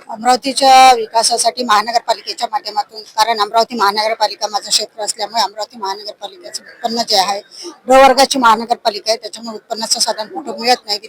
अमरावतीच्या विकासासाठी महानगरपालिकेच्या माध्यमातून, कारण अमरावती महानगरपालिका माझं क्षेत्र असल्यामुळे अमरावती महानगरपालिकेचं उत्पन्न जे आहे ड वर्गाची महानगरपालिका आहे, त्याच्यामुळे उत्पन्नाचं साधन कुठं मिळत नाही.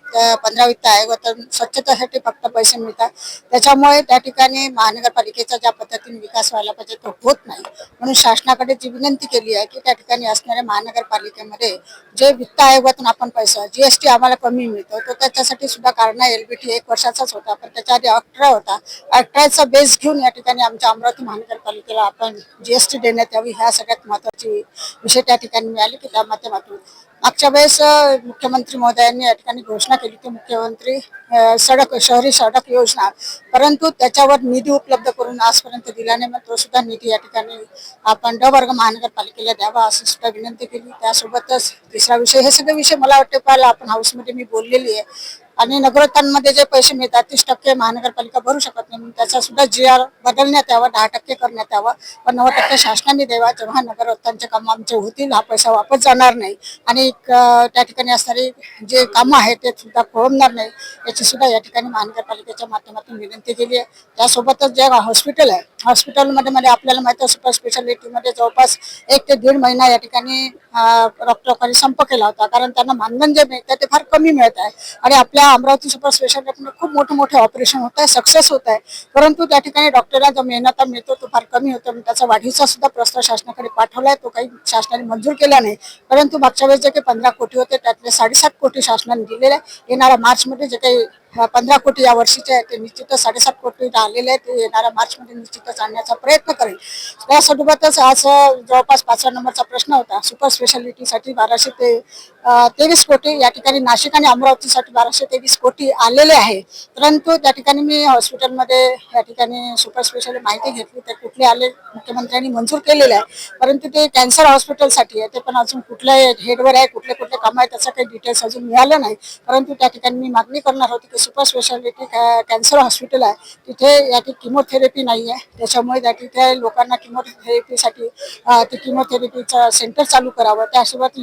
15 वित्त आयोगातून स्वच्छतेसाठी फक्त पैसे मिळतात, त्याच्यामुळे त्या ठिकाणी महानगरपालिकेचा ज्या पद्धतीने विकास व्हायला पाहिजे तो होत नाही. म्हणून शासनाकडे जी विनंती केली आहे की त्या ठिकाणी असणाऱ्या महानगरपालिकेमध्ये जे वित्त आयोगातून आपण पैसा जीएसटी आम्हाला कमी मिळतो, तो त्याच्यासाठी सुद्धा कारण एलबीटी 1 वर्षाचाच होता, पण त्याच्या आधी 18 होता. 18चा बेस घेऊन या ठिकाणी आमच्या अमरावती महानगरपालिकेला आपण जीएसटी देण्यात यावी, ह्या सगळ्यात महत्वाची विषय त्या ठिकाणी मिळाले की त्या माध्यमातून मागच्या वेळेस मुख्यमंत्री महोदयांनी या ठिकाणी घोषणा केली की मुख्यमंत्री शहरी सडक योजना, परंतु त्याच्यावर निधी उपलब्ध करून आजपर्यंत दिला नाही. मग तो सुद्धा निधी या ठिकाणी आपण ड वर्ग महानगरपालिकेला द्यावा अशी सुद्धा विनंती केली. त्यासोबतच तिसरा विषय, हे सगळे विषय मला वाटते पाहिलं आपण हाऊसमध्ये मी बोललेली आहे. आणि नगरोत्थानमध्ये जे पैसे मिळतात 30% महानगरपालिका भरू शकत नाही, म्हणून त्याचा सुद्धा GR बदलण्यात यावा, 10% करण्यात यावा, पण 90% शासनाने द्यावा. जेव्हा नगरोत्थानचे कामं आमचे होतील हा पैसा वापस जाणार नाही आणि त्या ठिकाणी असणारी जे कामं आहेत ते सुद्धा खोळंबणार नाही, याची सुद्धा या ठिकाणी महानगरपालिकेच्या माध्यमातून विनंती केली आहे. त्यासोबतच जे हॉस्पिटल आहे, हॉस्पिटलमध्ये आपल्याला माहिती आहे सुपर स्पेशालिटीमध्ये जवळपास 1 ते 1.5 महिना या ठिकाणी डॉक्टरांनी संप केला होता, कारण त्यांना मानधन जे मिळतं ते फार कमी मिळत आहे. आणि आपल्या अमरावती सुपर स्पेशालिटीमध्ये खूप मोठे मोठे ऑपरेशन होत आहे, सक्सेस होत आहे, परंतु त्या ठिकाणी डॉक्टरला जो मेहनत मिळतो तो फार कमी होतो. त्याचा वाढीचा सुद्धा प्रस्ताव शासनाकडे पाठवला आहे, तो काही शासनाने मंजूर केला नाही. परंतु मागच्या वेळेस जे काही 15 कोटी होते त्यातले 7.5 कोटी शासनाने दिलेले आहे. येणाऱ्या मार्चमध्ये जे काही 15 कोटी या वर्षीचे आहे ते निश्चितच 7.5 कोटी आलेले आहेत, ते येणाऱ्या मार्चमध्ये निश्चितच आणण्याचा प्रयत्न करेल. त्यासोबतच आज जवळपास 5व्या नंबरचा प्रश्न होता सुपर स्पेशालिटीसाठी 1200 ते 23 कोटी, या ठिकाणी नाशिक आणि अमरावतीसाठी 1223 कोटी आलेले आहे. परंतु त्या ठिकाणी मी हॉस्पिटलमध्ये या ठिकाणी सुपर स्पेशालिटी माहिती घेतली तर कुठले आले, मुख्यमंत्र्यांनी मंजूर केलेले आहे, परंतु ते कॅन्सर हॉस्पिटलसाठी आहे, ते पण अजून कुठल्या हेडवर आहे, कुठले कुठले काम आहे त्याचं काही डिटेल्स अजून मिळालं नाही. परंतु त्या ठिकाणी मी मागणी करणार होती की सुपर स्पेशालिटी कॅन्सर हॉस्पिटल आहे, तिथे या किमोथेरपी नाही आहे, त्याच्यामुळे त्या तिथे लोकांना किमोथेरपीसाठी ते किमोथेरपीचं सेंटर चालू करावं. त्यासोबत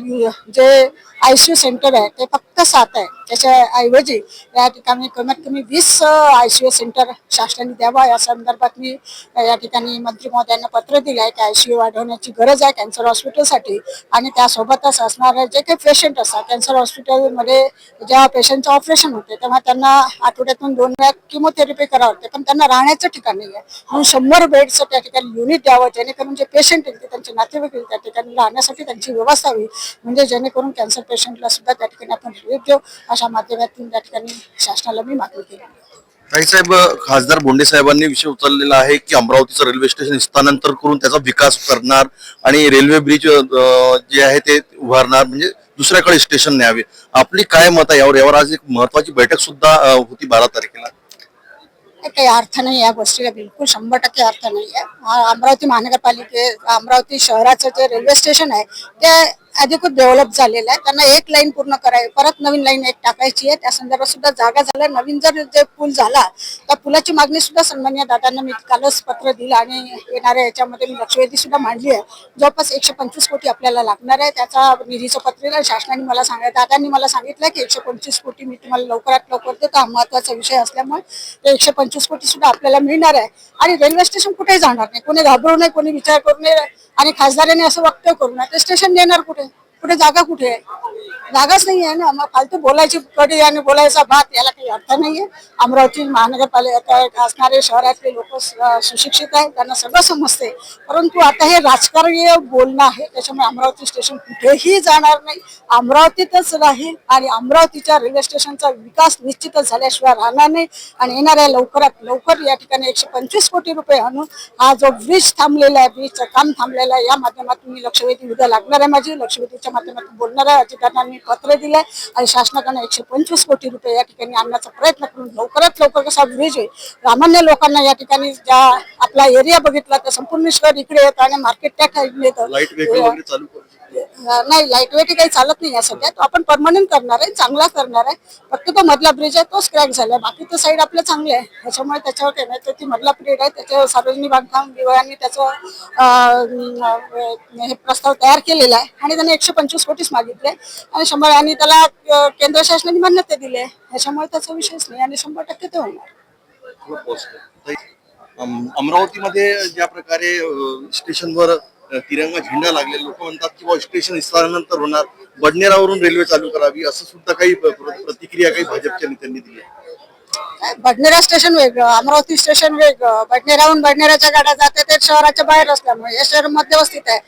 जे ICU सेंटर आहे ते फक्त 7 आहे, त्याच्याऐवजी या ठिकाणी कमीत कमी 20 ICU सेंटर शासनाने द्यावा. या संदर्भात मी या ठिकाणी मंत्री महोदयांना पत्र दिलं आहे की ICU वाढवण्याची गरज आहे कॅन्सर हॉस्पिटलसाठी. आणि त्यासोबतच असणारे जे काही पेशंट असतात कॅन्सर हॉस्पिटलमध्ये, जेव्हा पेशंटचं ऑपरेशन होते तेव्हा त्यांना आठवड्यातून 2 वेळा किमोथेरपी करावं लागते, पण त्यांना राहण्याचं ठिकाण नाही आहे, म्हणून 100 बेडचं त्या ठिकाणी युनिट द्यावं, जेणेकरून जे पेशंट येतील त्यांचे नातेवाईक येतील त्या ठिकाणी राहण्यासाठी त्यांची व्यवस्था होईल, म्हणजे जेणेकरून कॅन्सर पेशंटला सुद्धा त्या ठिकाणी आपण रिलीफ देऊ. अशा माध्यमातून त्या ठिकाणी शासनाला मी मागणी केली. ताईसाहेब, खासदार बोंडे साहेबांनी विषय उचललेला आहे की अमरावतीचं रेल्वे स्टेशन स्थानांतर करून त्याचा विकास करणार आणि रेल्वे ब्रिज जे आहे ते उभारणार, म्हणजे दुसऱ्याकडे स्टेशन न्यावे. आपली काय मत आहे यावर? आज एक महत्वाची बैठक सुद्धा होती 12 तारखेला. काही अर्थ नाही या गोष्टीला, बिलकुल 100% अर्थ नाही आहे. अमरावती अमरावती शहराचं जे रेल्वे स्टेशन आहे ते अधिकृत डेव्हलप झालेलं आहे, त्यांना एक लाईन पूर्ण करावी, परत नवीन लाईन एक टाकायची आहे, त्या संदर्भात सुद्धा जागा झाल्या. नवीन जर जे पूल झाला त्या पुलाची मागणी सुद्धा सन्माननीय दादांना मी कालच पत्र दिलं आणि येणाऱ्या याच्यामध्ये मी लक्षवेधी सुद्धा मांडली आहे. जवळपास 125 कोटी आपल्याला लागणार आहे, त्याचा निधीचं पत्र शासनाने मला दादांनी मला सांगितलं की 125 कोटी मी तुम्हाला लवकरात लवकर देतो. हा महत्वाचा विषय असल्यामुळे ते 125 कोटी सुद्धा आपल्याला मिळणार आहे. आणि रेल्वे स्टेशन कुठेही जाणार नाही, कोणी घाबरू नये, कोणी विचार करू नये आणि खासदारांनी असं वक्तव्य करू नये. ते स्टेशन देणार कुठे? कुठे जागा कुठे आहे? जागाच नाही आहे ना. मग फालतू बोलायची कडी आणि बोलायचा भात, याला काही अर्थ नाहीये. अमरावती महानगरपालिका असणारे शहरातले लोक सुशिक्षित आहेत, त्यांना सगळं समजते, परंतु आता हे राजकारणीय बोलणं आहे, त्याच्यामुळे अमरावती स्टेशन कुठेही जाणार नाही, अमरावतीतच राहील आणि अमरावतीच्या रेल्वे स्टेशनचा विकास निश्चितच झाल्याशिवाय राहणार नाही. आणि येणाऱ्या लवकरात लवकर या ठिकाणी 125 कोटी रुपये आणून हा जो ब्रिज थांबलेला आहे, ब्रिजचं काम थांबलेलं आहे, या माध्यमातून मी लक्षवेधी उद्या लागणार आहे, माझी लक्षवेधीच्या माध्यमातून बोलणार आहे. अधिकाऱ्यांना मी पत्र दिलंय आणि शासनाकडे 125 कोटी रुपये या ठिकाणी आणण्याचा प्रयत्न करून लवकरात लवकर कसा ब्रिज होईल. सामान्य लोकांना या ठिकाणी ज्या आपला एरिया बघितला तर संपूर्ण शहर इकडे येतं आणि मार्केट त्या ठिकाणी येतं. नाही, लाईट वेट काही चालत नाही या सध्या, तो आपण परमनंट करणार आहे, चांगला करणार आहे. फक्त तो मधला ब्रिज आहे तोच क्रॅक झाला, बाकी तो साईड आपलं चांगले आहे, त्याच्यामुळे त्याच्यावर काय नाही. तर ती मधला ब्रिज आहे त्याच्यावर सार्वजनिक बांधकाम विभागाने त्याचं हे प्रस्ताव तयार केलेला आहे आणि त्याने 125 कोटीच मागितले आणि 100 आणि त्याला केंद्र शासनाने मान्यता दिली आहे, त्याच्यामुळे त्याचा विषयच नाही आणि 100% ते होणार. थोडं पॉझिटिव्ह. अमरावतीमध्ये ज्या प्रकारे स्टेशनवर तिरंगा झेंडा लागले, लोक म्हणतात की बुवा स्टेशन विस्तारानंतर होणार, बडनेरावरून रेल्वे चालू करावी, असं सुद्धा काही प्रतिक्रिया काही भाजपच्या नेत्यांनी दिली आहे. बडनेरा स्टेशन वेगळं, अमरावती स्टेशन वेगळं. बडनेराहून बडनेराच्या गाड्या जाते ते शहराच्या बाहेर असल्यामुळे हे शहर मध्यवस्थित आहे.